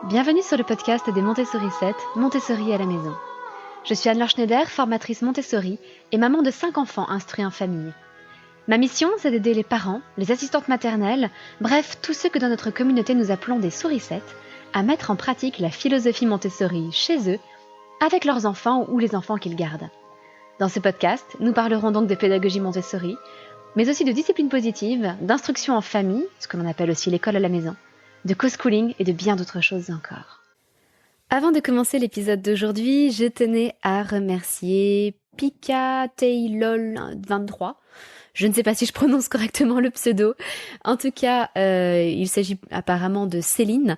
Bienvenue sur le podcast des Montessori 7, Montessori à la maison. Je suis Anne-Laure Schneider, formatrice Montessori et maman de 5 enfants instruits en famille. Ma mission, c'est d'aider les parents, les assistantes maternelles, bref, tous ceux que dans notre communauté nous appelons des souricettes, à mettre en pratique la philosophie Montessori chez eux, avec leurs enfants ou les enfants qu'ils gardent. Dans ce podcast, nous parlerons donc de pédagogie Montessori, mais aussi de discipline positive, d'instruction en famille, ce que l'on appelle aussi l'école à la maison, de co-schooling et de bien d'autres choses encore. Avant de commencer l'épisode d'aujourd'hui, je tenais à remercier Pika Taylol 23. Je ne sais pas si je prononce correctement le pseudo. En tout cas, il s'agit apparemment de Céline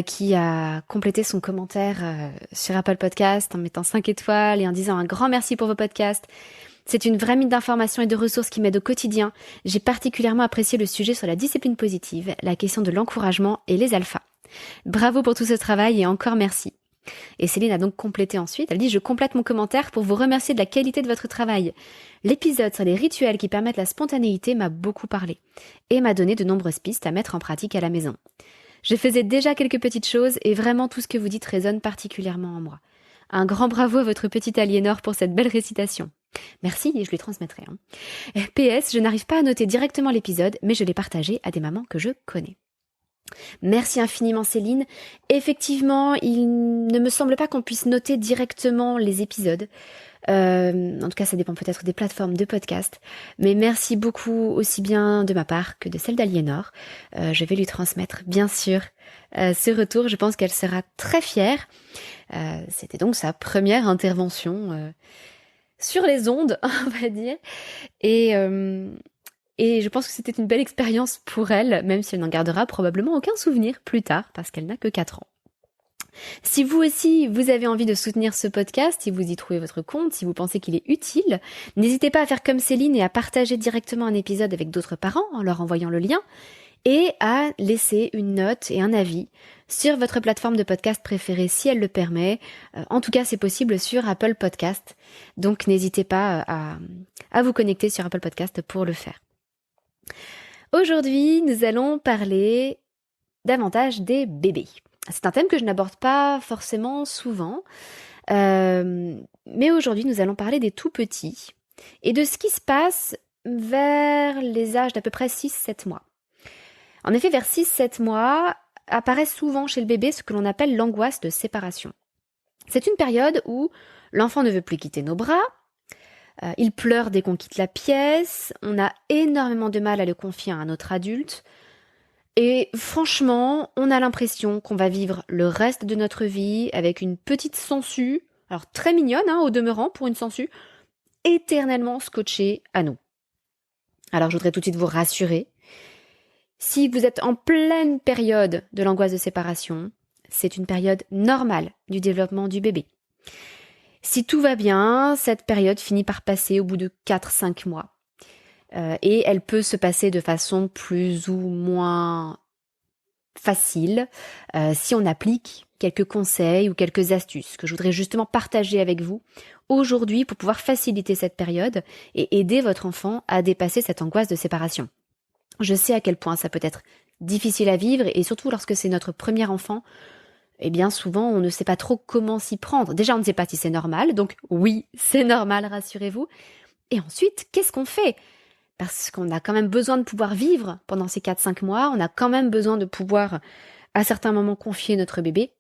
qui a complété son commentaire sur Apple Podcast en mettant 5 étoiles et en disant un grand merci pour vos podcasts. C'est une vraie mine d'informations et de ressources qui m'aide au quotidien. J'ai particulièrement apprécié le sujet sur la discipline positive, la question de l'encouragement et les alphas. Bravo pour tout ce travail et encore merci. Et Céline a donc complété ensuite. Elle dit « Je complète mon commentaire pour vous remercier de la qualité de votre travail. L'épisode sur les rituels qui permettent la spontanéité m'a beaucoup parlé et m'a donné de nombreuses pistes à mettre en pratique à la maison. Je faisais déjà quelques petites choses et vraiment tout ce que vous dites résonne particulièrement en moi. Un grand bravo à votre petite Aliénor pour cette belle récitation. » Merci et je lui transmettrai. PS, je n'arrive pas à noter directement l'épisode, mais je l'ai partagé à des mamans que je connais. Merci infiniment Céline. Effectivement, il ne me semble pas qu'on puisse noter directement les épisodes. En tout cas, ça dépend peut-être des plateformes de podcast. Mais merci beaucoup aussi bien de ma part que de celle d'Aliénor. Je vais lui transmettre, bien sûr, ce retour. Je pense qu'elle sera très fière. C'était donc sa première intervention sur les ondes, on va dire. Et je pense que c'était une belle expérience pour elle, même si elle n'en gardera probablement aucun souvenir plus tard, parce qu'elle n'a que 4 ans. Si vous aussi, vous avez envie de soutenir ce podcast, si vous y trouvez votre compte, si vous pensez qu'il est utile, n'hésitez pas à faire comme Céline et à partager directement un épisode avec d'autres parents en leur envoyant le lien et à laisser une note et un avis sur votre plateforme de podcast préférée si elle le permet. En tout cas, c'est possible sur Apple Podcast. Donc, n'hésitez pas à vous connecter sur Apple Podcast pour le faire. Aujourd'hui, nous allons parler davantage des bébés. C'est un thème que je n'aborde pas forcément souvent, mais aujourd'hui, nous allons parler des tout petits et de ce qui se passe vers les âges d'à peu près 6-7 mois. En effet, vers 6-7 mois, apparaît souvent chez le bébé ce que l'on appelle l'angoisse de séparation. C'est une période où l'enfant ne veut plus quitter nos bras, il pleure dès qu'on quitte la pièce, on a énormément de mal à le confier à un autre adulte, et franchement, on a l'impression qu'on va vivre le reste de notre vie avec une petite sangsue, alors très mignonne au demeurant pour une sangsue, éternellement scotchée à nous. Alors je voudrais tout de suite vous rassurer. Si vous êtes en pleine période de l'angoisse de séparation, c'est une période normale du développement du bébé. Si tout va bien, cette période finit par passer au bout de 4-5 mois. Et elle peut se passer de façon plus ou moins facile si on applique quelques conseils ou quelques astuces que je voudrais justement partager avec vous aujourd'hui pour pouvoir faciliter cette période et aider votre enfant à dépasser cette angoisse de séparation. Je sais à quel point ça peut être difficile à vivre et surtout lorsque c'est notre premier enfant, eh bien souvent on ne sait pas trop comment s'y prendre. Déjà on ne sait pas si c'est normal, donc oui, c'est normal, rassurez-vous. Et ensuite, qu'est-ce qu'on fait ? Parce qu'on a quand même besoin de pouvoir vivre pendant ces 4-5 mois, on a quand même besoin de pouvoir à certains moments confier notre bébé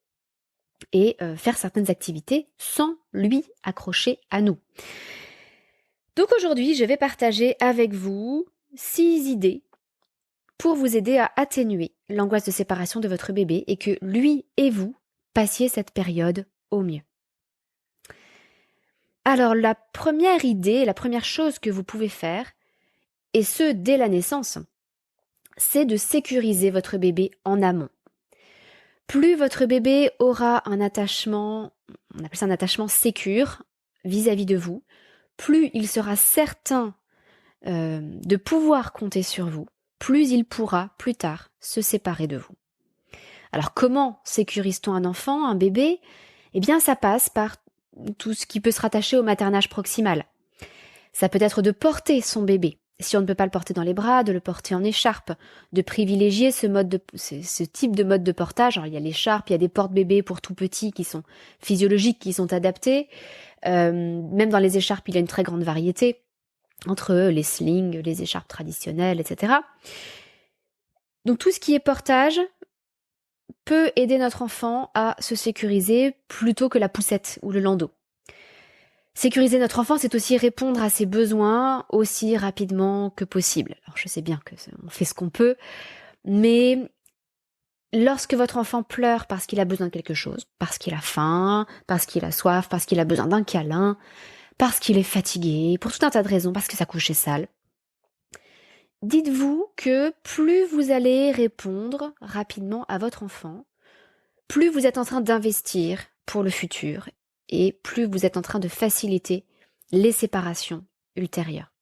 et faire certaines activités sans lui accrocher à nous. Donc aujourd'hui, je vais partager avec vous 6 idées pour vous aider à atténuer l'angoisse de séparation de votre bébé et que lui et vous passiez cette période au mieux. Alors la première idée, la première chose que vous pouvez faire, et ce dès la naissance, c'est de sécuriser votre bébé en amont. Plus votre bébé aura un attachement, on appelle ça un attachement sécure vis-à-vis de vous, plus il sera certain de pouvoir compter sur vous, plus il pourra, plus tard, se séparer de vous. Alors comment sécurise-t-on un enfant, un bébé ? Eh bien ça passe par tout ce qui peut se rattacher au maternage proximal. Ça peut être de porter son bébé. si on ne peut pas le porter dans les bras, de le porter en écharpe, de privilégier ce type de mode de portage. Alors, il y a l'écharpe, il y a des porte-bébés pour tout petits qui sont physiologiques, qui sont adaptés. Même dans les écharpes, il y a une très grande variété entre les slings, les écharpes traditionnelles, etc. Donc tout ce qui est portage peut aider notre enfant à se sécuriser plutôt que la poussette ou le landau. Sécuriser notre enfant, c'est aussi répondre à ses besoins aussi rapidement que possible. Alors je sais bien qu'on fait ce qu'on peut, mais lorsque votre enfant pleure parce qu'il a besoin de quelque chose, parce qu'il a faim, parce qu'il a soif, parce qu'il a besoin d'un câlin, parce qu'il est fatigué, pour tout un tas de raisons, parce que sa couche est sale, dites-vous que plus vous allez répondre rapidement à votre enfant, plus vous êtes en train d'investir pour le futur et plus vous êtes en train de faciliter les séparations ultérieures.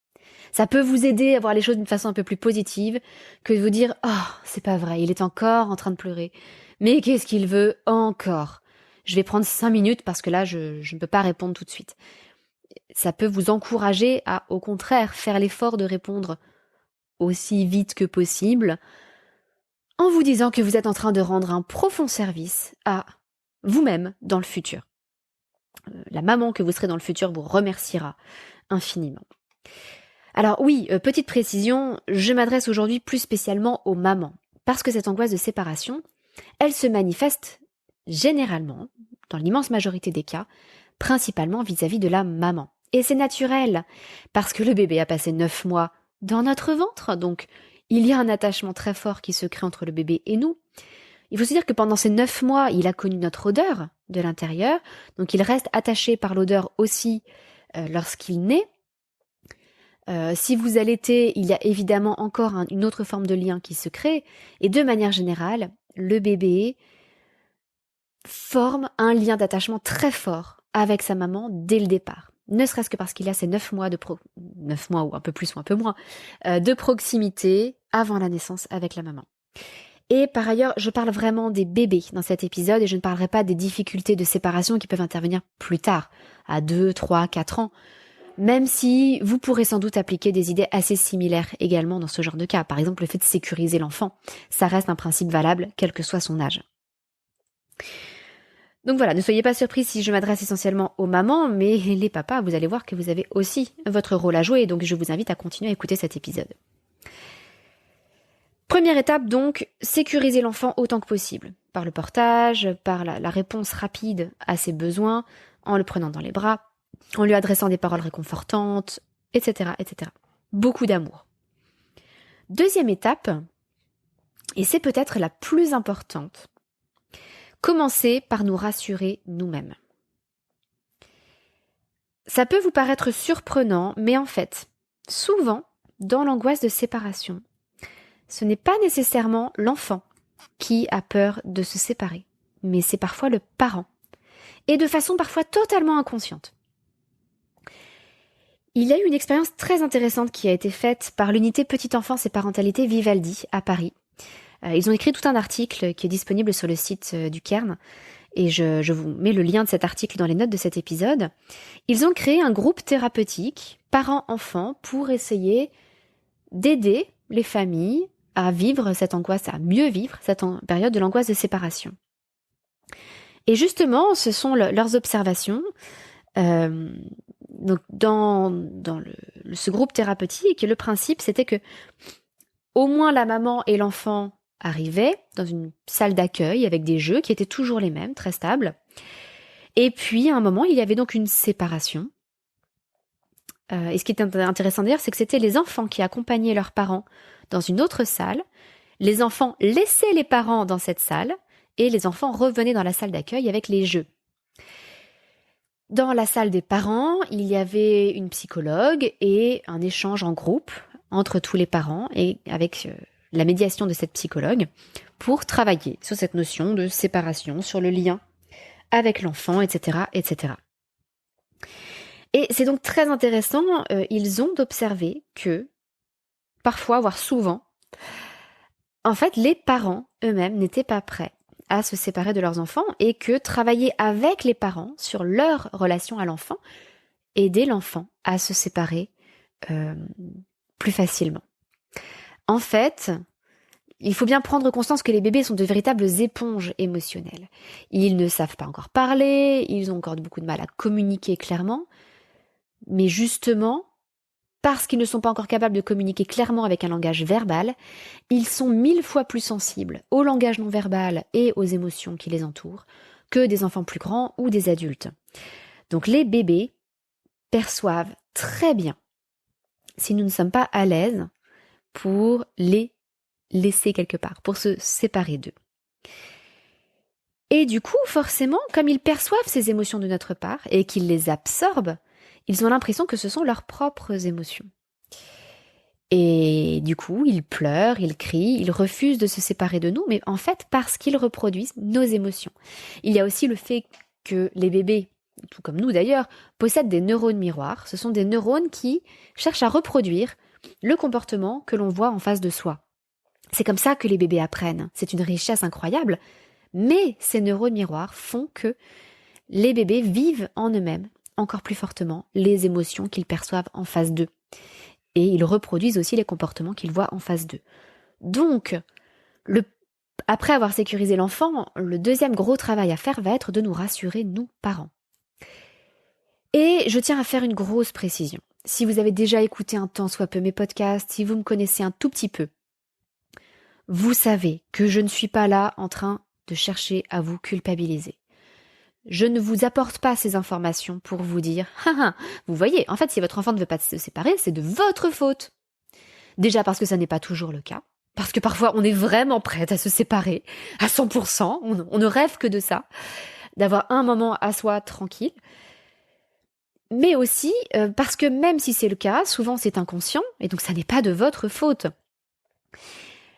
Ça peut vous aider à voir les choses d'une façon un peu plus positive que de vous dire « Oh, c'est pas vrai, il est encore en train de pleurer. Mais qu'est-ce qu'il veut encore ? Je vais prendre 5 minutes parce que là, je ne peux pas répondre tout de suite. » Ça peut vous encourager à, au contraire, faire l'effort de répondre aussi vite que possible en vous disant que vous êtes en train de rendre un profond service à vous-même dans le futur. La maman que vous serez dans le futur vous remerciera infiniment. Alors oui, petite précision, je m'adresse aujourd'hui plus spécialement aux mamans, parce que cette angoisse de séparation, elle se manifeste généralement, dans l'immense majorité des cas, principalement vis-à-vis de la maman. Et c'est naturel, parce que le bébé a passé 9 mois dans notre ventre, donc il y a un attachement très fort qui se crée entre le bébé et nous. Il faut se dire que pendant ces 9 mois, il a connu notre odeur de l'intérieur, donc il reste attaché par l'odeur aussi lorsqu'il naît. Si vous allaitez, il y a évidemment encore une autre forme de lien qui se crée, et de manière générale, le bébé forme un lien d'attachement très fort avec sa maman dès le départ. Ne serait-ce que parce qu'il a ces 9 mois 9 mois ou un peu plus ou un peu moins, de proximité avant la naissance avec la maman. Et par ailleurs, je parle vraiment des bébés dans cet épisode et je ne parlerai pas des difficultés de séparation qui peuvent intervenir plus tard, à 2, 3, 4 ans, même si vous pourrez sans doute appliquer des idées assez similaires également dans ce genre de cas. Par exemple, le fait de sécuriser l'enfant, ça reste un principe valable, quel que soit son âge. Donc voilà, ne soyez pas surpris si je m'adresse essentiellement aux mamans, mais les papas, vous allez voir que vous avez aussi votre rôle à jouer, donc je vous invite à continuer à écouter cet épisode. Première étape donc, sécuriser l'enfant autant que possible, par le portage, par la réponse rapide à ses besoins, en le prenant dans les bras, en lui adressant des paroles réconfortantes, etc., etc. Beaucoup d'amour. Deuxième étape, et c'est peut-être la plus importante, commencez par nous rassurer nous-mêmes. Ça peut vous paraître surprenant, mais en fait, souvent, dans l'angoisse de séparation, ce n'est pas nécessairement l'enfant qui a peur de se séparer, mais c'est parfois le parent, et de façon parfois totalement inconsciente. Il y a eu une expérience très intéressante qui a été faite par l'unité Petite Enfance et Parentalité Vivaldi à Paris. Ils ont écrit tout un article qui est disponible sur le site du Cairn, et je vous mets le lien de cet article dans les notes de cet épisode. Ils ont créé un groupe thérapeutique, parents-enfants, pour essayer d'aider les familles à vivre cette angoisse, à mieux vivre cette période de l'angoisse de séparation. Et justement, ce sont leurs observations. Donc dans ce groupe thérapeutique, le principe c'était que au moins la maman et l'enfant arrivaient dans une salle d'accueil avec des jeux qui étaient toujours les mêmes, très stables. Et puis à un moment, il y avait donc une séparation. Et ce qui est intéressant d'ailleurs, c'est que c'était les enfants qui accompagnaient leurs parents dans une autre salle. Les enfants laissaient les parents dans cette salle et les enfants revenaient dans la salle d'accueil avec les jeux. Dans la salle des parents, il y avait une psychologue et un échange en groupe entre tous les parents et avec la médiation de cette psychologue pour travailler sur cette notion de séparation, sur le lien avec l'enfant, etc., etc. Et c'est donc très intéressant, ils ont observé que parfois, voire souvent, en fait, les parents eux-mêmes n'étaient pas prêts à se séparer de leurs enfants et que travailler avec les parents sur leur relation à l'enfant aidait l'enfant à se séparer plus facilement. En fait, il faut bien prendre conscience que les bébés sont de véritables éponges émotionnelles. Ils ne savent pas encore parler, ils ont encore beaucoup de mal à communiquer clairement, mais justement, parce qu'ils ne sont pas encore capables de communiquer clairement avec un langage verbal, ils sont 1000 fois plus sensibles au langage non verbal et aux émotions qui les entourent que des enfants plus grands ou des adultes. Donc les bébés perçoivent très bien si nous ne sommes pas à l'aise pour les laisser quelque part, pour se séparer d'eux. Et du coup, forcément, comme ils perçoivent ces émotions de notre part et qu'ils les absorbent, ils ont l'impression que ce sont leurs propres émotions. Et du coup, ils pleurent, ils crient, ils refusent de se séparer de nous, mais en fait parce qu'ils reproduisent nos émotions. Il y a aussi le fait que les bébés, tout comme nous d'ailleurs, possèdent des neurones miroirs. Ce sont des neurones qui cherchent à reproduire le comportement que l'on voit en face de soi. C'est comme ça que les bébés apprennent. C'est une richesse incroyable. Mais ces neurones miroirs font que les bébés vivent en eux-mêmes encore plus fortement les émotions qu'ils perçoivent en face d'eux. Et ils reproduisent aussi les comportements qu'ils voient en face d'eux. Donc, après avoir sécurisé l'enfant, le deuxième gros travail à faire va être de nous rassurer, nous, parents. Et je tiens à faire une grosse précision. Si vous avez déjà écouté un tant soit peu mes podcasts, si vous me connaissez un tout petit peu, vous savez que je ne suis pas là en train de chercher à vous culpabiliser. Je ne vous apporte pas ces informations pour vous dire « Ah, vous voyez, en fait, si votre enfant ne veut pas se séparer, c'est de votre faute !» Déjà parce que ça n'est pas toujours le cas, parce que parfois on est vraiment prête à se séparer à 100%, on ne rêve que de ça, d'avoir un moment à soi tranquille, mais aussi parce que même si c'est le cas, souvent c'est inconscient, et donc ça n'est pas de votre faute.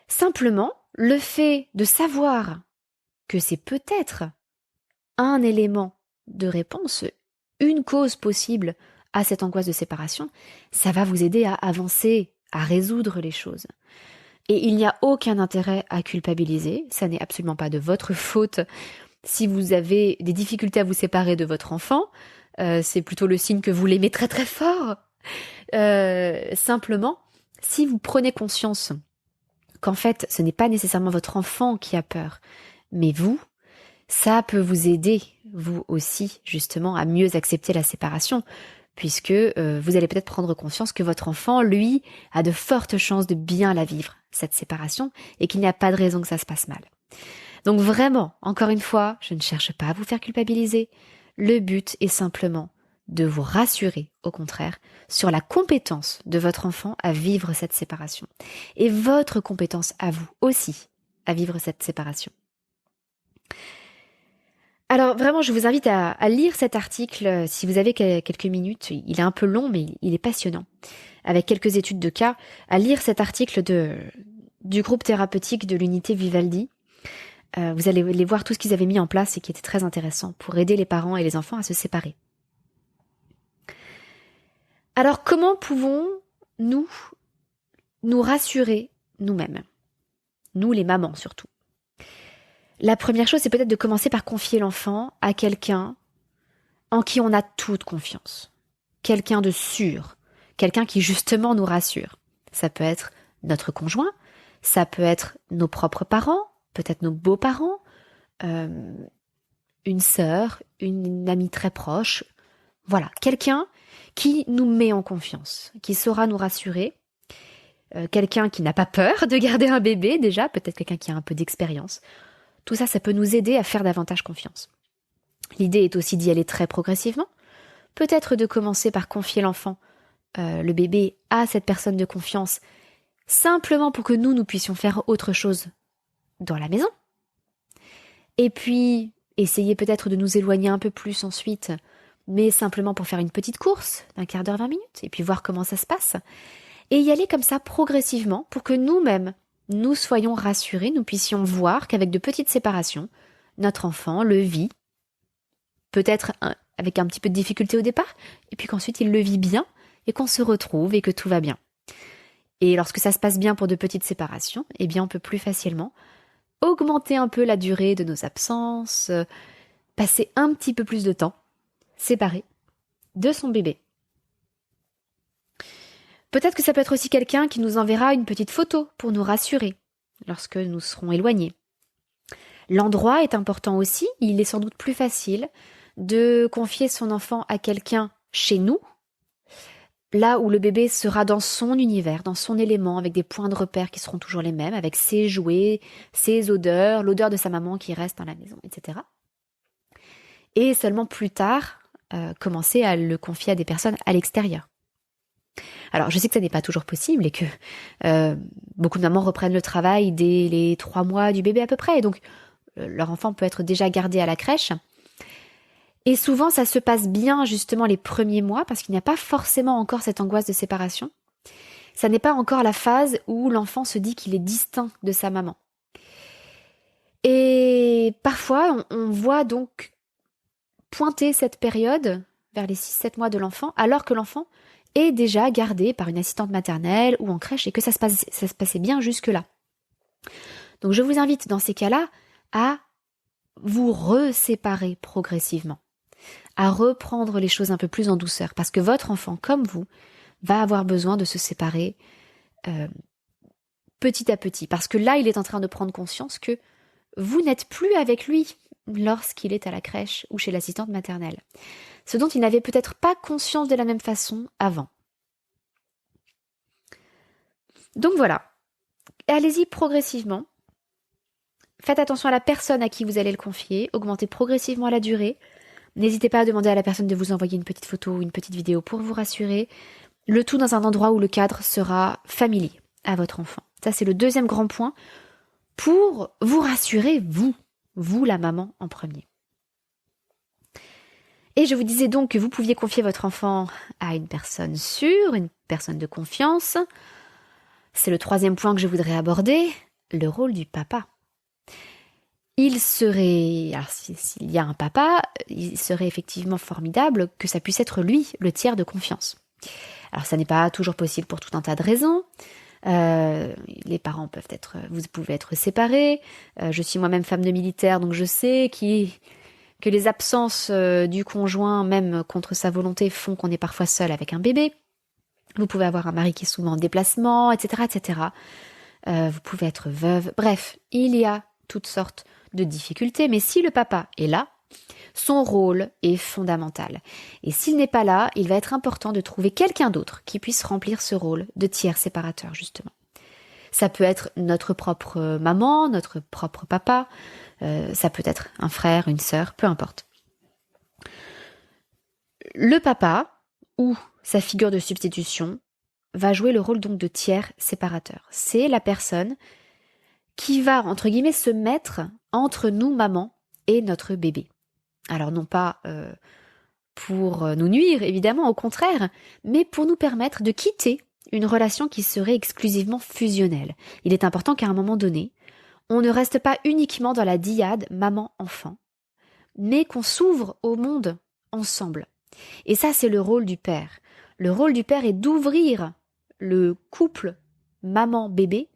Simplement, le fait de savoir que c'est peut-être un élément de réponse, une cause possible à cette angoisse de séparation, ça va vous aider à avancer, à résoudre les choses. Et il n'y a aucun intérêt à culpabiliser, ça n'est absolument pas de votre faute. Si vous avez des difficultés à vous séparer de votre enfant, c'est plutôt le signe que vous l'aimez très très fort. Simplement, si vous prenez conscience qu'en fait, ce n'est pas nécessairement votre enfant qui a peur, mais vous, ça peut vous aider, vous aussi, justement, à mieux accepter la séparation, puisque vous allez peut-être prendre conscience que votre enfant, lui, a de fortes chances de bien la vivre, cette séparation, et qu'il n'y a pas de raison que ça se passe mal. Donc vraiment, encore une fois, je ne cherche pas à vous faire culpabiliser. Le but est simplement de vous rassurer, au contraire, sur la compétence de votre enfant à vivre cette séparation. Et votre compétence à vous aussi à vivre cette séparation. Alors vraiment, je vous invite à lire cet article si vous avez quelques minutes. Il est un peu long, mais il est passionnant. Avec quelques études de cas, à lire cet article du groupe thérapeutique de l'unité Vivaldi. Vous allez voir tout ce qu'ils avaient mis en place et qui était très intéressant pour aider les parents et les enfants à se séparer. Alors comment pouvons-nous nous rassurer nous-mêmes? Nous les mamans surtout. La première chose, c'est peut-être de commencer par confier l'enfant à quelqu'un en qui on a toute confiance. Quelqu'un de sûr. Quelqu'un qui justement nous rassure. Ça peut être notre conjoint, ça peut être nos propres parents, peut-être nos beaux-parents, une sœur, une amie très proche. Voilà, quelqu'un qui nous met en confiance, qui saura nous rassurer. Quelqu'un qui n'a pas peur de garder un bébé déjà, peut-être quelqu'un qui a un peu d'expérience. Tout ça, ça peut nous aider à faire davantage confiance. L'idée est aussi d'y aller très progressivement. Peut-être de commencer par confier l'enfant, le bébé, à cette personne de confiance, simplement pour que nous puissions faire autre chose dans la maison. Et puis, essayer peut-être de nous éloigner un peu plus ensuite, mais simplement pour faire une petite course d'un quart d'heure, 20 minutes, et puis voir comment ça se passe. Et y aller comme ça progressivement pour que nous-mêmes, nous soyons rassurés, nous puissions voir qu'avec de petites séparations, notre enfant le vit, peut-être avec un petit peu de difficulté au départ, et puis qu'ensuite il le vit bien, et qu'on se retrouve et que tout va bien. Et lorsque ça se passe bien pour de petites séparations, eh bien on peut plus facilement augmenter un peu la durée de nos absences, passer un petit peu plus de temps séparé de son bébé. Peut-être que ça peut être aussi quelqu'un qui nous enverra une petite photo pour nous rassurer lorsque nous serons éloignés. L'endroit est important aussi. Il est sans doute plus facile de confier son enfant à quelqu'un chez nous, là où le bébé sera dans son univers, dans son élément, avec des points de repère qui seront toujours les mêmes, avec ses jouets, ses odeurs, l'odeur de sa maman qui reste dans la maison, etc. Et seulement plus tard, commencer à le confier à des personnes à l'extérieur. Alors, je sais que ça n'est pas toujours possible et que beaucoup de mamans reprennent le travail dès les 3 mois du bébé à peu près, et donc leur enfant peut être déjà gardé à la crèche. Et souvent, ça se passe bien justement les premiers mois parce qu'il n'y a pas forcément encore cette angoisse de séparation. Ça n'est pas encore la phase où l'enfant se dit qu'il est distinct de sa maman. Et parfois, on voit donc pointer cette période vers les 6-7 mois de l'enfant, alors que l'enfant est déjà gardé par une assistante maternelle ou en crèche et que ça se passait bien jusque-là. Donc je vous invite dans ces cas-là à vous reséparer progressivement, à reprendre les choses un peu plus en douceur, parce que votre enfant, comme vous, va avoir besoin de se séparer petit à petit, parce que là, il est en train de prendre conscience que vous n'êtes plus avec lui lorsqu'il est à la crèche ou chez l'assistante maternelle, ce dont il n'avait peut-être pas conscience de la même façon avant. Donc voilà, allez-y progressivement. Faites attention à la personne à qui vous allez le confier, augmentez progressivement la durée. N'hésitez pas à demander à la personne de vous envoyer une petite photo ou une petite vidéo pour vous rassurer. Le tout dans un endroit où le cadre sera familier à votre enfant. Ça, c'est le deuxième grand point pour vous rassurer, vous la maman en premier. Et je vous disais donc que vous pouviez confier votre enfant à une personne sûre, une personne de confiance. C'est le troisième point que je voudrais aborder, le rôle du papa. Il serait, alors s'il y a un papa, il serait effectivement formidable que ça puisse être lui, le tiers de confiance. Alors ça n'est pas toujours possible pour tout un tas de raisons. Les parents vous pouvez être séparés. Je suis moi-même femme de militaire, donc je sais que les absences du conjoint, même contre sa volonté, font qu'on est parfois seul avec un bébé. Vous pouvez avoir un mari qui est souvent en déplacement, etc., etc. Vous pouvez être veuve. Bref, il y a toutes sortes de difficultés, mais si le papa est là, son rôle est fondamental. Et s'il n'est pas là, il va être important de trouver quelqu'un d'autre qui puisse remplir ce rôle de tiers séparateur, justement. Ça peut être notre propre maman, notre propre papa, ça peut être un frère, une sœur, peu importe. Le papa, ou sa figure de substitution, va jouer le rôle donc de tiers séparateur. C'est la personne qui va, entre guillemets, se mettre entre nous, maman, et notre bébé. Alors non pas pour nous nuire, évidemment, au contraire, mais pour nous permettre de quitter une relation qui serait exclusivement fusionnelle. Il est important qu'à un moment donné, on ne reste pas uniquement dans la dyade maman-enfant, mais qu'on s'ouvre au monde ensemble. Et ça, c'est le rôle du père. Le rôle du père est d'ouvrir le couple maman-bébé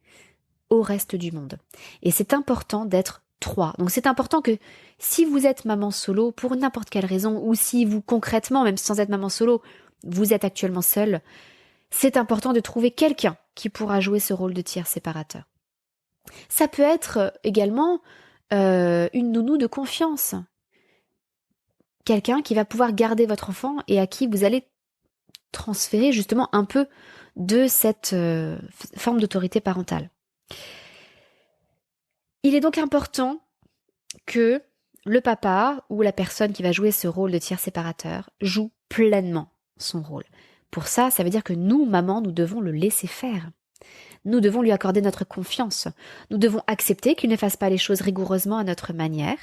au reste du monde. Et c'est important d'être 3. Donc c'est important que si vous êtes maman solo, pour n'importe quelle raison, ou si vous concrètement, même sans être maman solo, vous êtes actuellement seul, c'est important de trouver quelqu'un qui pourra jouer ce rôle de tiers séparateur. Ça peut être également une nounou de confiance. Quelqu'un qui va pouvoir garder votre enfant et à qui vous allez transférer justement un peu de cette forme d'autorité parentale. Il est donc important que le papa ou la personne qui va jouer ce rôle de tiers séparateur joue pleinement son rôle. Pour ça, ça veut dire que nous, maman, nous devons le laisser faire. Nous devons lui accorder notre confiance. Nous devons accepter qu'il ne fasse pas les choses rigoureusement à notre manière.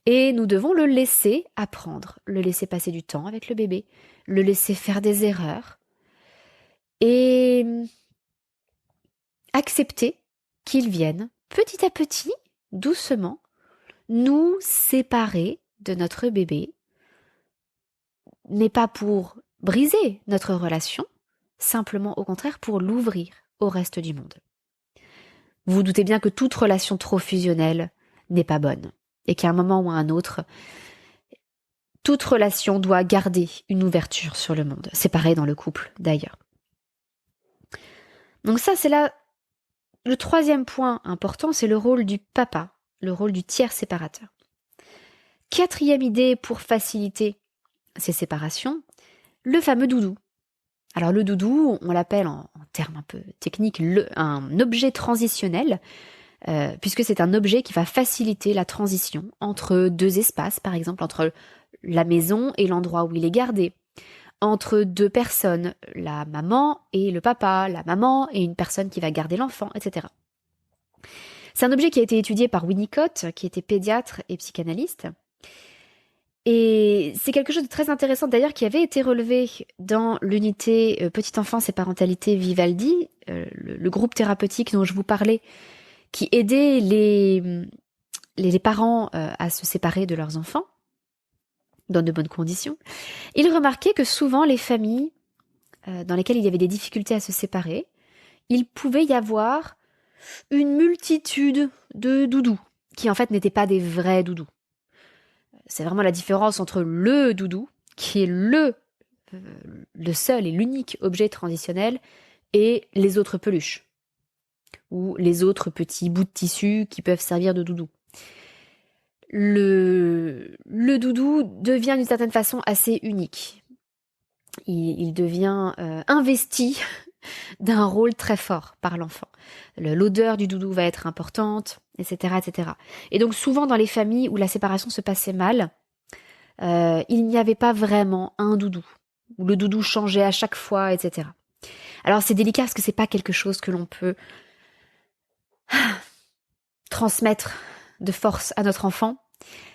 Et nous devons le laisser apprendre, le laisser passer du temps avec le bébé, le laisser faire des erreurs et accepter qu'il vienne petit à petit, doucement, nous séparer de notre bébé, n'est pas pour briser notre relation, simplement au contraire pour l'ouvrir au reste du monde. Vous vous doutez bien que toute relation trop fusionnelle n'est pas bonne, et qu'à un moment ou à un autre, toute relation doit garder une ouverture sur le monde. C'est pareil dans le couple, d'ailleurs. Donc ça, c'est là le troisième point important, c'est le rôle du papa, le rôle du tiers séparateur. Quatrième idée pour faciliter ces séparations, le fameux doudou. Alors le doudou, on l'appelle en termes un peu techniques un objet transitionnel, puisque c'est un objet qui va faciliter la transition entre deux espaces, par exemple entre la maison et l'endroit où il est gardé, entre deux personnes, la maman et le papa, la maman et une personne qui va garder l'enfant, etc. C'est un objet qui a été étudié par Winnicott, qui était pédiatre et psychanalyste. Et c'est quelque chose de très intéressant d'ailleurs qui avait été relevé dans l'unité Petite Enfance et Parentalité Vivaldi, le groupe thérapeutique dont je vous parlais, qui aidait les parents à se séparer de leurs enfants dans de bonnes conditions. Il remarquait que souvent les familles dans lesquelles il y avait des difficultés à se séparer, il pouvait y avoir une multitude de doudous, qui en fait n'étaient pas des vrais doudous. C'est vraiment la différence entre le doudou, qui est le seul et l'unique objet transitionnel, et les autres peluches, ou les autres petits bouts de tissu qui peuvent servir de doudou. Le doudou devient d'une certaine façon assez unique. Il devient investi d'un rôle très fort par l'enfant. L'odeur du doudou va être importante, etc., etc. Et donc souvent dans les familles où la séparation se passait mal, il n'y avait pas vraiment un doudou, où le doudou changeait à chaque fois, etc. Alors c'est délicat parce que c'est pas quelque chose que l'on peut transmettre de force à notre enfant.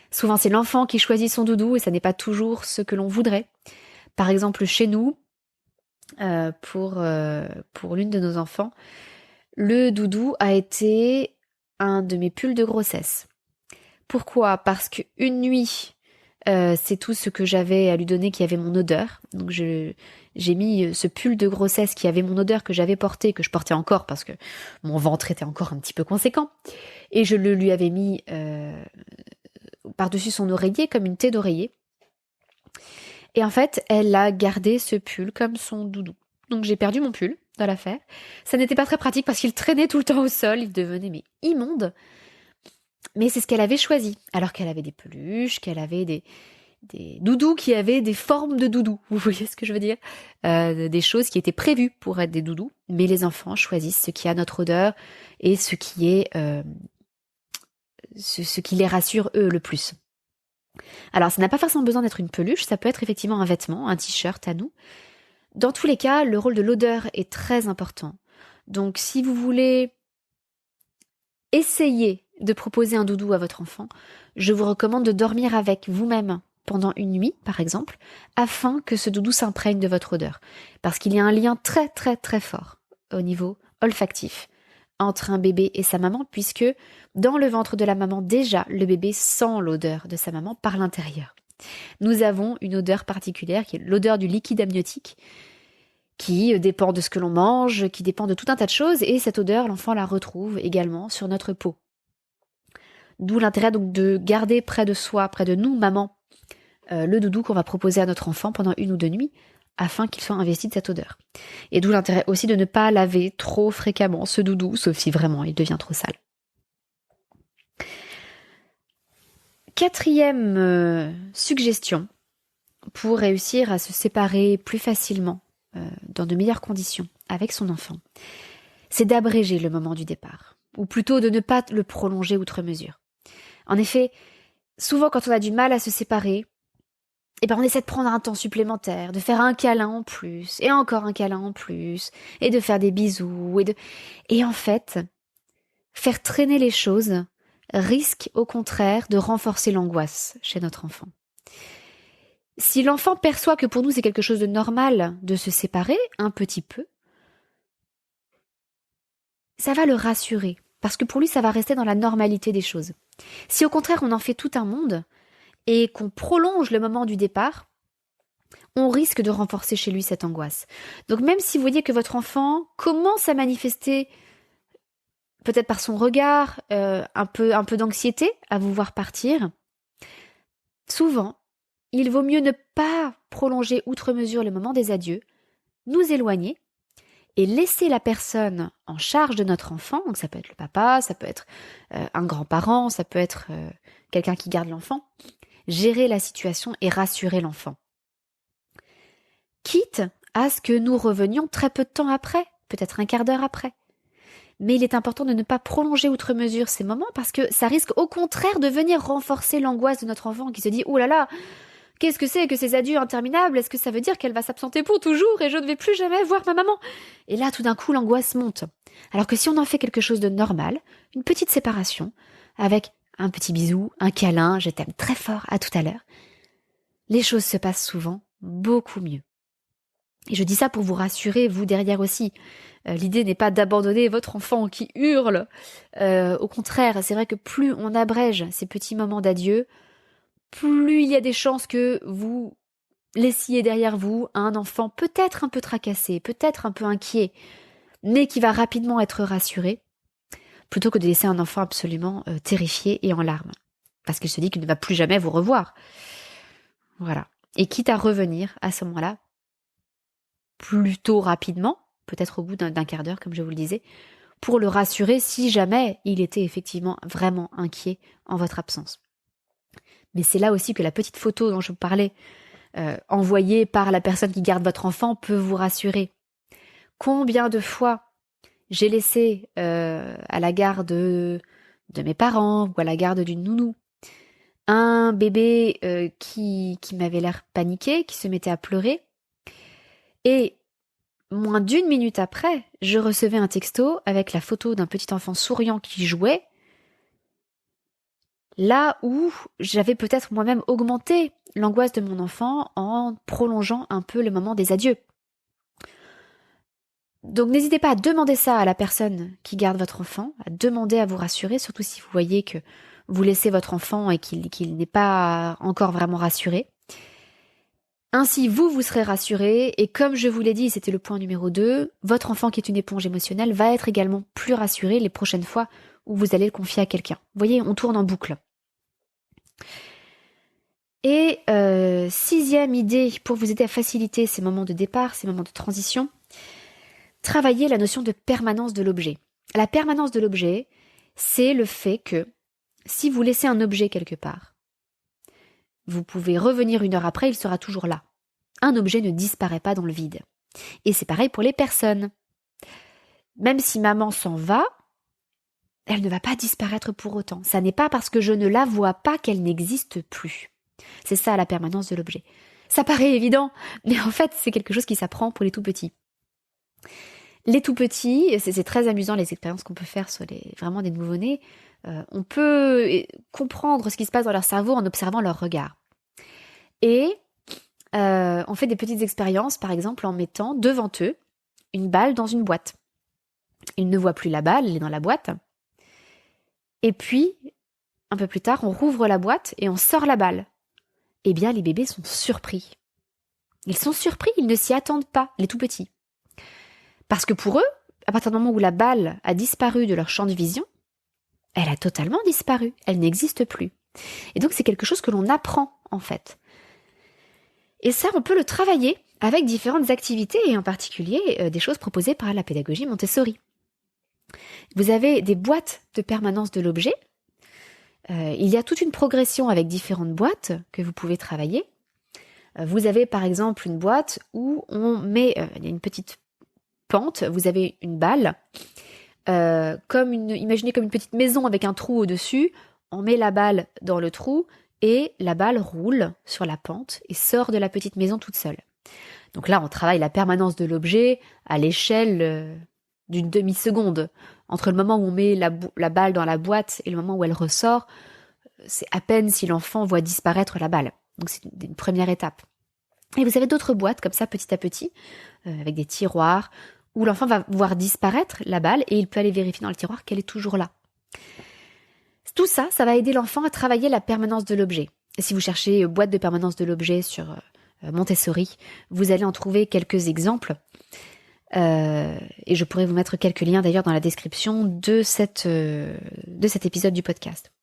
Souvent c'est l'enfant qui choisit son doudou et ça n'est pas toujours ce que l'on voudrait. Par exemple chez nous, pour l'une de nos enfants, le doudou a été un de mes pulls de grossesse. Pourquoi ? Parce qu'une nuit, c'est tout ce que j'avais à lui donner qui avait mon odeur. Donc j'ai mis ce pull de grossesse qui avait mon odeur que j'avais porté, que je portais encore parce que mon ventre était encore un petit peu conséquent. Et je le lui avais mis par-dessus son oreiller comme une tête d'oreiller. Et en fait, elle a gardé ce pull comme son doudou. Donc j'ai perdu mon pull dans l'affaire. Ça n'était pas très pratique parce qu'il traînait tout le temps au sol, il devenait immonde. Mais c'est ce qu'elle avait choisi, alors qu'elle avait des peluches, qu'elle avait des doudous qui avaient des formes de doudous. Vous voyez ce que je veux dire ? Des choses qui étaient prévues pour être des doudous, mais les enfants choisissent ce qui a notre odeur et ce qui est ce qui les rassure eux le plus. Alors ça n'a pas forcément besoin d'être une peluche, ça peut être effectivement un vêtement, un t-shirt à nous. Dans tous les cas, le rôle de l'odeur est très important. Donc si vous voulez essayer de proposer un doudou à votre enfant, je vous recommande de dormir avec vous-même pendant une nuit, par exemple, afin que ce doudou s'imprègne de votre odeur. Parce qu'il y a un lien très très très fort au niveau olfactif entre un bébé et sa maman, puisque dans le ventre de la maman, déjà, le bébé sent l'odeur de sa maman par l'intérieur. Nous avons une odeur particulière qui est l'odeur du liquide amniotique, qui dépend de ce que l'on mange, qui dépend de tout un tas de choses, et cette odeur, l'enfant la retrouve également sur notre peau. D'où l'intérêt donc de garder près de soi, près de nous, maman, le doudou qu'on va proposer à notre enfant pendant 1 ou 2 nuits, afin qu'il soit investi de cette odeur. Et d'où l'intérêt aussi de ne pas laver trop fréquemment ce doudou, sauf si vraiment il devient trop sale. 4e suggestion pour réussir à se séparer plus facilement, dans de meilleures conditions, avec son enfant, c'est d'abréger le moment du départ, ou plutôt de ne pas le prolonger outre mesure. En effet, souvent quand on a du mal à se séparer, on essaie de prendre un temps supplémentaire, de faire un câlin en plus, et encore un câlin en plus, et de faire des bisous, et en fait, faire traîner les choses risque au contraire de renforcer l'angoisse chez notre enfant. Si l'enfant perçoit que pour nous c'est quelque chose de normal de se séparer un petit peu, ça va le rassurer, parce que pour lui ça va rester dans la normalité des choses. Si au contraire on en fait tout un monde, et qu'on prolonge le moment du départ, on risque de renforcer chez lui cette angoisse. Donc même si vous voyez que votre enfant commence à manifester, peut-être par son regard, un peu d'anxiété à vous voir partir, souvent, il vaut mieux ne pas prolonger outre mesure le moment des adieux, nous éloigner, et laisser la personne en charge de notre enfant, donc ça peut être le papa, ça peut être un grand-parent, ça peut être quelqu'un qui garde l'enfant, gérer la situation et rassurer l'enfant. Quitte à ce que nous revenions très peu de temps après, peut-être un quart d'heure après. Mais il est important de ne pas prolonger outre mesure ces moments parce que ça risque au contraire de venir renforcer l'angoisse de notre enfant qui se dit « Oh là là, qu'est-ce que c'est que ces adieux interminables? Est-ce que ça veut dire qu'elle va s'absenter pour toujours et je ne vais plus jamais voir ma maman ?» Et là, tout d'un coup, l'angoisse monte. Alors que si on en fait quelque chose de normal, une petite séparation, avec un petit bisou, un câlin, je t'aime très fort, à tout à l'heure, les choses se passent souvent beaucoup mieux. Et je dis ça pour vous rassurer, vous derrière aussi. L'idée n'est pas d'abandonner votre enfant qui hurle. Au contraire, c'est vrai que plus on abrège ces petits moments d'adieu, plus il y a des chances que vous laissiez derrière vous un enfant peut-être un peu tracassé, peut-être un peu inquiet, mais qui va rapidement être rassuré, plutôt que de laisser un enfant absolument terrifié et en larmes, parce qu'il se dit qu'il ne va plus jamais vous revoir. Voilà. Et quitte à revenir à ce moment-là, plutôt rapidement, peut-être au bout d'un quart d'heure, comme je vous le disais, pour le rassurer si jamais il était effectivement vraiment inquiet en votre absence. Mais c'est là aussi que la petite photo dont je vous parlais, envoyée par la personne qui garde votre enfant, peut vous rassurer. Combien de fois j'ai laissé à la garde de mes parents ou à la garde d'une nounou un bébé qui m'avait l'air paniqué, qui se mettait à pleurer, et moins d'1 minute après, je recevais un texto avec la photo d'un petit enfant souriant qui jouait, là où j'avais peut-être moi-même augmenté l'angoisse de mon enfant en prolongeant un peu le moment des adieux. Donc n'hésitez pas à demander ça à la personne qui garde votre enfant, à demander à vous rassurer, surtout si vous voyez que vous laissez votre enfant et qu'il n'est pas encore vraiment rassuré. Ainsi, vous serez rassuré, et comme je vous l'ai dit, c'était le point numéro 2, votre enfant qui est une éponge émotionnelle va être également plus rassuré les prochaines fois où vous allez le confier à quelqu'un. Vous voyez, on tourne en boucle. Et 6e idée pour vous aider à faciliter ces moments de départ, ces moments de transition, travaillez la notion de permanence de l'objet. La permanence de l'objet, c'est le fait que si vous laissez un objet quelque part, vous pouvez revenir 1 heure après, il sera toujours là. Un objet ne disparaît pas dans le vide. Et c'est pareil pour les personnes. Même si maman s'en va, elle ne va pas disparaître pour autant. Ça n'est pas parce que je ne la vois pas qu'elle n'existe plus. C'est ça la permanence de l'objet. Ça paraît évident, mais en fait c'est quelque chose qui s'apprend pour les tout petits. Les tout petits, c'est très amusant les expériences qu'on peut faire sur vraiment des nouveau-nés. On peut comprendre ce qui se passe dans leur cerveau en observant leur regard. Et on fait des petites expériences, par exemple en mettant devant eux une balle dans une boîte. Ils ne voient plus la balle, elle est dans la boîte. Et puis, un peu plus tard, on rouvre la boîte et on sort la balle. Eh bien, les bébés sont surpris. Ils sont surpris, ils ne s'y attendent pas, les tout petits. Parce que pour eux, à partir du moment où la balle a disparu de leur champ de vision, elle a totalement disparu, elle n'existe plus. Et donc c'est quelque chose que l'on apprend en fait. Et ça, on peut le travailler avec différentes activités et en particulier des choses proposées par la pédagogie Montessori. Vous avez des boîtes de permanence de l'objet. Il y a toute une progression avec différentes boîtes que vous pouvez travailler. Vous avez par exemple une boîte où on met une petite pente, vous avez une balle, imaginez comme une petite maison avec un trou au-dessus, on met la balle dans le trou et la balle roule sur la pente et sort de la petite maison toute seule. Donc là, on travaille la permanence de l'objet à l'échelle d'une demi-seconde. Entre le moment où on met la balle dans la boîte et le moment où elle ressort, c'est à peine si l'enfant voit disparaître la balle. Donc c'est une première étape. Et vous avez d'autres boîtes comme ça petit à petit, avec des tiroirs, où l'enfant va voir disparaître la balle et il peut aller vérifier dans le tiroir qu'elle est toujours là. Tout ça, ça va aider l'enfant à travailler la permanence de l'objet. Et si vous cherchez boîte de permanence de l'objet sur Montessori, vous allez en trouver quelques exemples. Et je pourrais vous mettre quelques liens d'ailleurs dans la description de cet épisode du podcast.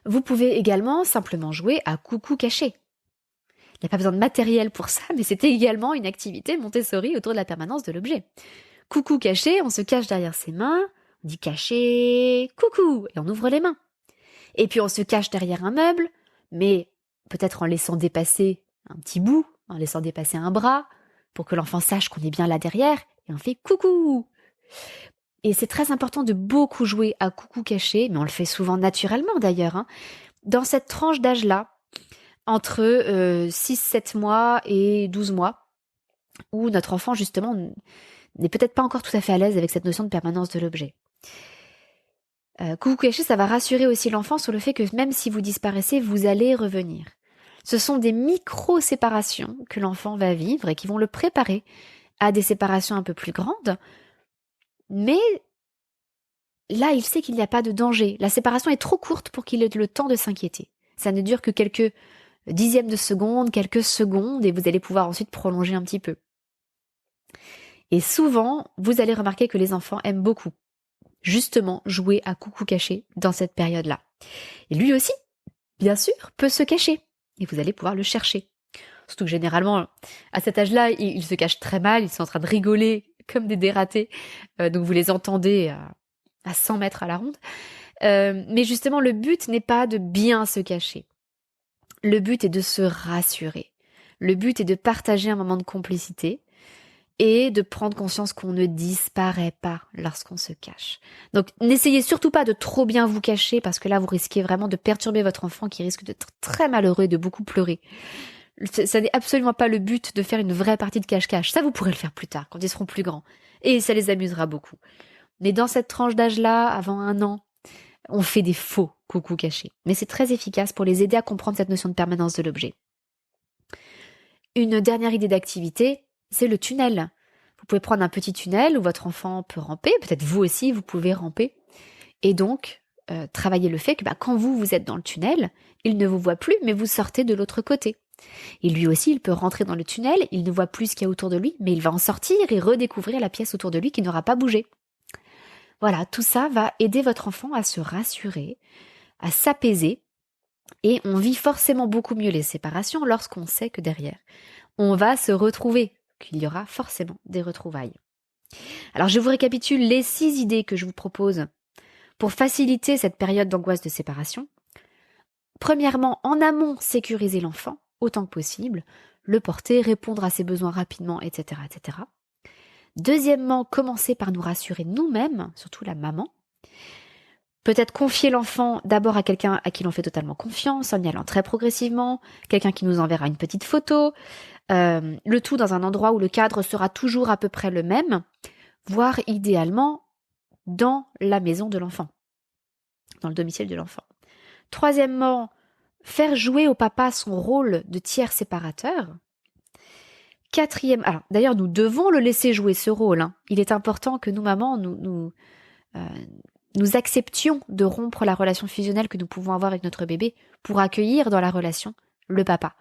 Vous pouvez également simplement jouer à coucou caché. Il n'y a pas besoin de matériel pour ça, mais c'était également une activité Montessori autour de la permanence de l'objet. Coucou caché, on se cache derrière ses mains, on dit caché, coucou, et on ouvre les mains. Et puis on se cache derrière un meuble, mais peut-être en laissant dépasser un petit bout, en laissant dépasser un bras, pour que l'enfant sache qu'on est bien là derrière, et on fait coucou. Et c'est très important de beaucoup jouer à coucou caché, mais on le fait souvent naturellement d'ailleurs, dans cette tranche d'âge-là, entre 6-7 mois et 12 mois, où notre enfant justement n'est peut-être pas encore tout à fait à l'aise avec cette notion de permanence de l'objet. Coucou caché, ça va rassurer aussi l'enfant sur le fait que même si vous disparaissez, vous allez revenir. Ce sont des micro-séparations que l'enfant va vivre et qui vont le préparer à des séparations un peu plus grandes. Mais là, il sait qu'il n'y a pas de danger. La séparation est trop courte pour qu'il ait le temps de s'inquiéter. Ça ne dure que quelques dixièmes de seconde, quelques secondes, et vous allez pouvoir ensuite prolonger un petit peu. Et souvent, vous allez remarquer que les enfants aiment beaucoup justement jouer à coucou caché dans cette période-là. Et lui aussi, bien sûr, peut se cacher. Et vous allez pouvoir le chercher. Surtout que généralement, à cet âge-là, ils se cachent très mal, ils sont en train de rigoler comme des dératés. Donc vous les entendez à 100 mètres à la ronde. Mais justement, le but n'est pas de bien se cacher. Le but est de se rassurer. Le but est de partager un moment de complicité et de prendre conscience qu'on ne disparaît pas lorsqu'on se cache. Donc n'essayez surtout pas de trop bien vous cacher parce que là vous risquez vraiment de perturber votre enfant qui risque d'être très malheureux et de beaucoup pleurer. Ça n'est absolument pas le but de faire une vraie partie de cache-cache. Ça vous pourrez le faire plus tard quand ils seront plus grands et ça les amusera beaucoup. Mais dans cette tranche d'âge-là, avant 1 an, on fait des faux coucou cachés. Mais c'est très efficace pour les aider à comprendre cette notion de permanence de l'objet. Une dernière idée d'activité, c'est le tunnel. Vous pouvez prendre un petit tunnel où votre enfant peut ramper, peut-être vous aussi vous pouvez ramper, et donc travailler le fait que quand vous êtes dans le tunnel, il ne vous voit plus, mais vous sortez de l'autre côté. Et lui aussi, il peut rentrer dans le tunnel, il ne voit plus ce qu'il y a autour de lui, mais il va en sortir et redécouvrir la pièce autour de lui qui n'aura pas bougé. Voilà, tout ça va aider votre enfant à se rassurer, à s'apaiser, et on vit forcément beaucoup mieux les séparations lorsqu'on sait que derrière, on va se retrouver, qu'il y aura forcément des retrouvailles. Alors je vous récapitule les 6 idées que je vous propose pour faciliter cette période d'angoisse de séparation. Premièrement, en amont, sécuriser l'enfant autant que possible, le porter, répondre à ses besoins rapidement, etc., etc. Deuxièmement, commencer par nous rassurer nous-mêmes, surtout la maman. Peut-être confier l'enfant d'abord à quelqu'un à qui l'on fait totalement confiance, en y allant très progressivement, quelqu'un qui nous enverra une petite photo, le tout dans un endroit où le cadre sera toujours à peu près le même, voire idéalement dans la maison de l'enfant, dans le domicile de l'enfant. Troisièmement, faire jouer au papa son rôle de tiers séparateur. Quatrième, alors d'ailleurs nous devons le laisser jouer ce rôle. Il est important que nous, mamans, nous acceptions de rompre la relation fusionnelle que nous pouvons avoir avec notre bébé pour accueillir dans la relation le papa.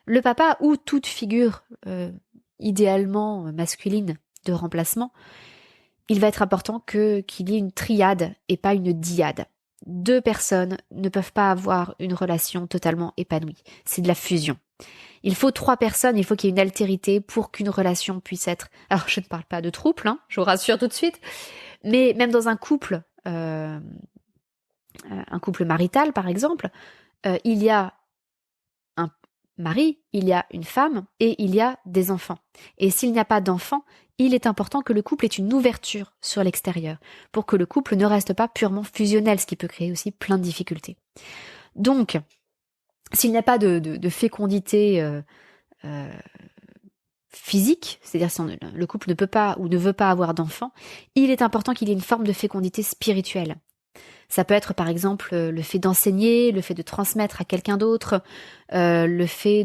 Le papa ou toute figure idéalement masculine de remplacement, il va être important qu'il y ait une triade et pas une dyade. 2 personnes ne peuvent pas avoir une relation totalement épanouie. C'est de la fusion. Il faut 3 personnes, il faut qu'il y ait une altérité pour qu'une relation puisse être... Alors je ne parle pas de trouble, je vous rassure tout de suite, mais même dans un couple marital par exemple, il y a un mari, il y a une femme et il y a des enfants. Et s'il n'y a pas d'enfants, il est important que le couple ait une ouverture sur l'extérieur pour que le couple ne reste pas purement fusionnel, ce qui peut créer aussi plein de difficultés. Donc, s'il n'y a pas de fécondité physique, c'est-à-dire si le couple ne peut pas ou ne veut pas avoir d'enfants, il est important qu'il y ait une forme de fécondité spirituelle. Ça peut être par exemple le fait d'enseigner, le fait de transmettre à quelqu'un d'autre, le fait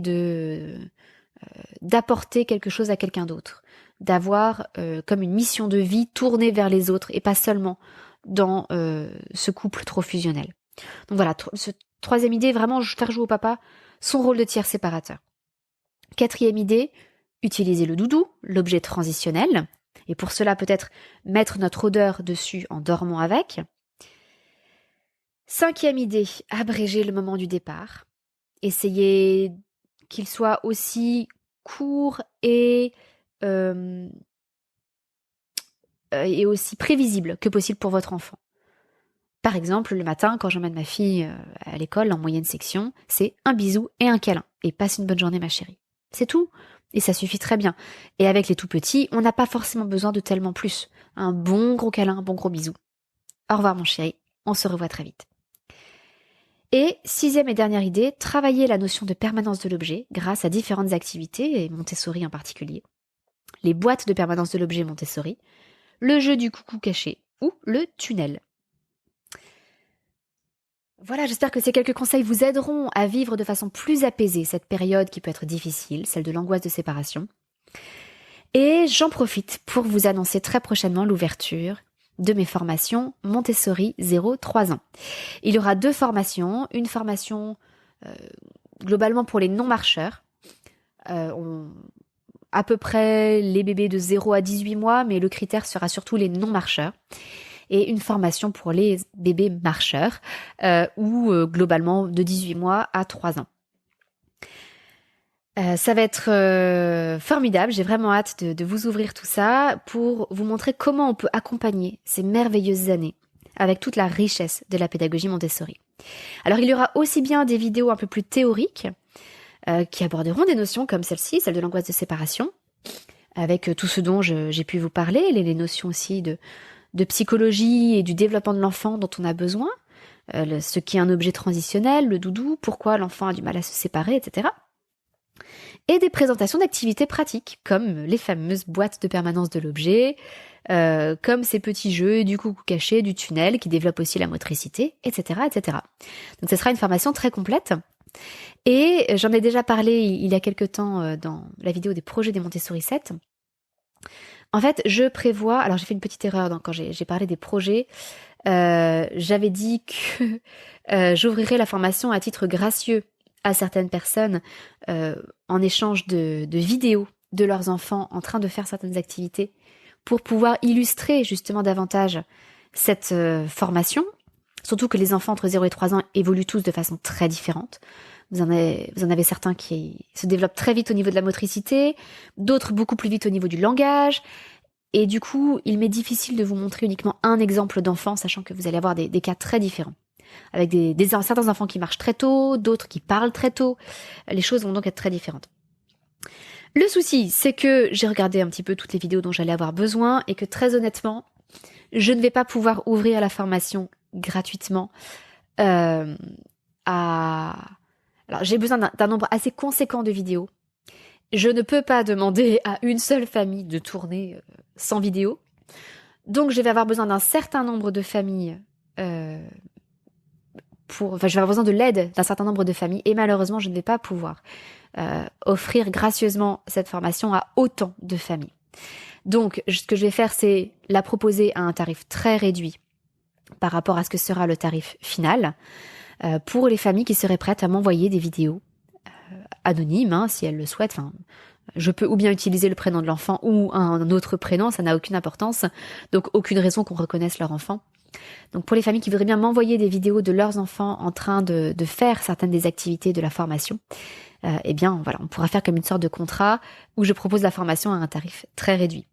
d'apporter quelque chose à quelqu'un d'autre, d'avoir comme une mission de vie tournée vers les autres et pas seulement dans ce couple trop fusionnel. Donc voilà, troisième idée, vraiment faire jouer au papa son rôle de tiers séparateur. Quatrième idée, utiliser le doudou, l'objet transitionnel, et pour cela peut-être mettre notre odeur dessus en dormant avec. Cinquième idée, abréger le moment du départ. Essayez qu'il soit aussi court et aussi prévisible que possible pour votre enfant. Par exemple, le matin, quand j'emmène ma fille à l'école en moyenne section, c'est un bisou et un câlin. Et passe une bonne journée, ma chérie. C'est tout. Et ça suffit très bien. Et avec les tout petits, on n'a pas forcément besoin de tellement plus. Un bon gros câlin, un bon gros bisou. Au revoir, mon chéri. On se revoit très vite. Et 6e et dernière idée, travailler la notion de permanence de l'objet grâce à différentes activités, et Montessori en particulier. Les boîtes de permanence de l'objet Montessori, le jeu du coucou caché ou le tunnel. Voilà, j'espère que ces quelques conseils vous aideront à vivre de façon plus apaisée cette période qui peut être difficile, celle de l'angoisse de séparation. Et j'en profite pour vous annoncer très prochainement l'ouverture de mes formations Montessori 0-3 ans. Il y aura 2 formations, une formation globalement pour les non-marcheurs, à peu près les bébés de 0 à 18 mois, mais le critère sera surtout les non-marcheurs, et une formation pour les bébés marcheurs, ou globalement de 18 mois à 3 ans. Ça va être formidable, j'ai vraiment hâte de vous ouvrir tout ça pour vous montrer comment on peut accompagner ces merveilleuses années avec toute la richesse de la pédagogie Montessori. Alors il y aura aussi bien des vidéos un peu plus théoriques qui aborderont des notions comme celle-ci, celle de l'angoisse de séparation, avec tout ce dont j'ai pu vous parler, les notions aussi de psychologie et du développement de l'enfant dont on a besoin, ce qui est un objet transitionnel, le doudou, pourquoi l'enfant a du mal à se séparer, etc. Et des présentations d'activités pratiques, comme les fameuses boîtes de permanence de l'objet, comme ces petits jeux du coucou caché, du tunnel, qui développent aussi la motricité, etc., etc. Donc ce sera une formation très complète. Et j'en ai déjà parlé il y a quelque temps dans la vidéo des projets des Montessori 7. En fait, je prévois... Alors j'ai fait une petite erreur quand j'ai parlé des projets. J'avais dit que j'ouvrirais la formation à titre gracieux à certaines personnes en échange de vidéos de leurs enfants en train de faire certaines activités pour pouvoir illustrer justement davantage cette formation. Surtout que les enfants entre 0 et 3 ans évoluent tous de façon très différente. Vous en avez certains qui se développent très vite au niveau de la motricité, d'autres beaucoup plus vite au niveau du langage. Et du coup, il m'est difficile de vous montrer uniquement un exemple d'enfant, sachant que vous allez avoir des cas très différents. Avec certains enfants qui marchent très tôt, d'autres qui parlent très tôt. Les choses vont donc être très différentes. Le souci, c'est que j'ai regardé un petit peu toutes les vidéos dont j'allais avoir besoin et que très honnêtement, je ne vais pas pouvoir ouvrir la formation gratuitement Alors, j'ai besoin d'un nombre assez conséquent de vidéos. Je ne peux pas demander à une seule famille de tourner sans vidéo. Donc, je vais avoir besoin d'un certain nombre de familles je vais avoir besoin de l'aide d'un certain nombre de familles et malheureusement, je ne vais pas pouvoir offrir gracieusement cette formation à autant de familles. Donc, ce que je vais faire, c'est la proposer à un tarif très réduit par rapport à ce que sera le tarif final pour les familles qui seraient prêtes à m'envoyer des vidéos anonymes, si elles le souhaitent. Je peux ou bien utiliser le prénom de l'enfant ou un autre prénom, ça n'a aucune importance, donc aucune raison qu'on reconnaisse leur enfant. Donc pour les familles qui voudraient bien m'envoyer des vidéos de leurs enfants en train de faire certaines des activités de la formation, on pourra faire comme une sorte de contrat où je propose la formation à un tarif très réduit.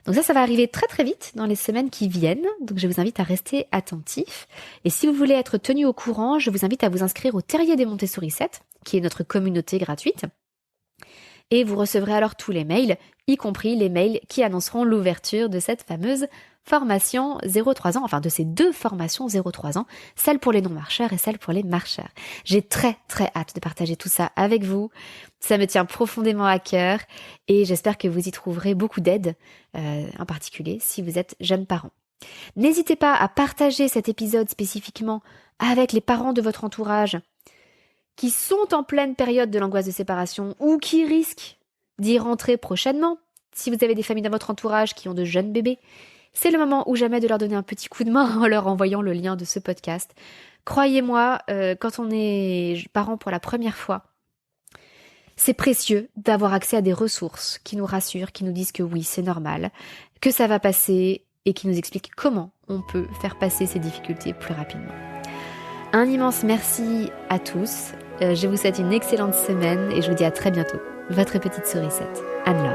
Donc ça va arriver très très vite dans les semaines qui viennent, donc je vous invite à rester attentifs. Et si vous voulez être tenu au courant, je vous invite à vous inscrire au Terrier des Montessori 7, qui est notre communauté gratuite. Et vous recevrez alors tous les mails, y compris les mails qui annonceront l'ouverture de cette fameuse formation 0-3 ans, enfin de ces 2 formations 0-3 ans, celle pour les non-marcheurs et celle pour les marcheurs. J'ai très très hâte de partager tout ça avec vous, ça me tient profondément à cœur et j'espère que vous y trouverez beaucoup d'aide, en particulier si vous êtes jeunes parents. N'hésitez pas à partager cet épisode spécifiquement avec les parents de votre entourage qui sont en pleine période de l'angoisse de séparation ou qui risquent d'y rentrer prochainement. Si vous avez des familles dans votre entourage qui ont de jeunes bébés, c'est le moment ou jamais de leur donner un petit coup de main en leur envoyant le lien de ce podcast. Croyez-moi, quand on est parent pour la première fois, c'est précieux d'avoir accès à des ressources qui nous rassurent, qui nous disent que oui, c'est normal, que ça va passer et qui nous expliquent comment on peut faire passer ces difficultés plus rapidement. Un immense merci à tous. Je vous souhaite une excellente semaine et je vous dis à très bientôt. Votre petite sourisette, Anne-Laure.